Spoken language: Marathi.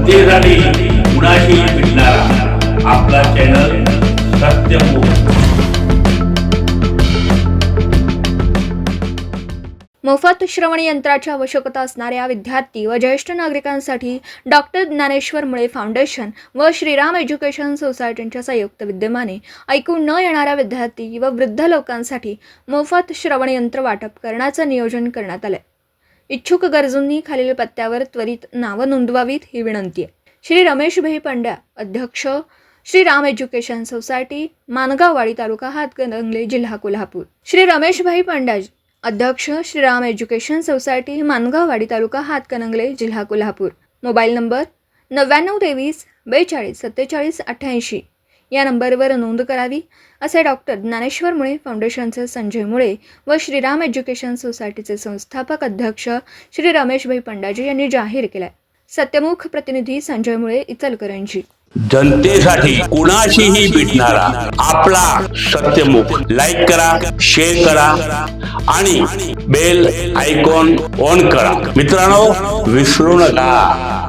जनतेसाठी कुणाशी भेटणारा आपला चॅनल सत्यमुख। मोफत श्रवण यंत्राची आवश्यकता असणाऱ्या विद्यार्थी व ज्येष्ठ नागरिकांसाठी डॉक्टर ज्ञानेश्वर मुळे फाउंडेशन व श्रीराम एज्युकेशन सोसायटीच्या संयुक्त विद्यमाने ऐकू न येणाऱ्या विद्यार्थी व वृद्ध लोकांसाठी मोफत श्रवण यंत्र वाटप करण्याचं नियोजन करण्यात आले। इच्छुक गरजूंनी खालील पत्त्यावर त्वरित नावं नोंदवावीत ही विनंती आहे। श्री रमेश भाई पंड्या, अध्यक्ष श्रीराम एज्युकेशन सोसायटी, मानगाववाडी, तालुका हातकणंगले, जिल्हा कोल्हापूर। श्री रमेश भाई पंड्या, अध्यक्ष श्रीराम एज्युकेशन सोसायटी, मानगाववाडी, तालुका हातकणंगले, जिल्हा कोल्हापूर। मोबाईल नंबर 9923 42 47 88 या नंबरवर नोंद करावी असे डॉक्टर ज्ञानेश्वर मुळे फाउंडेशनचे संजय मुळे व श्रीराम एज्युकेशन सोसायटीचे संस्थापक अध्यक्ष श्री रमेश भाई पंड्याजी यांनी जाहीर केले। सत्यमुख प्रतिनिधी संजय मुळे, इचलकरंजी। जनतेसाठी कुणाशीही भेटणारा आपला सत्यमुख। लाईक करा, शेअर करा आणि बेल आयकॉन ऑन करा। मित्रांनो, विसरू नका।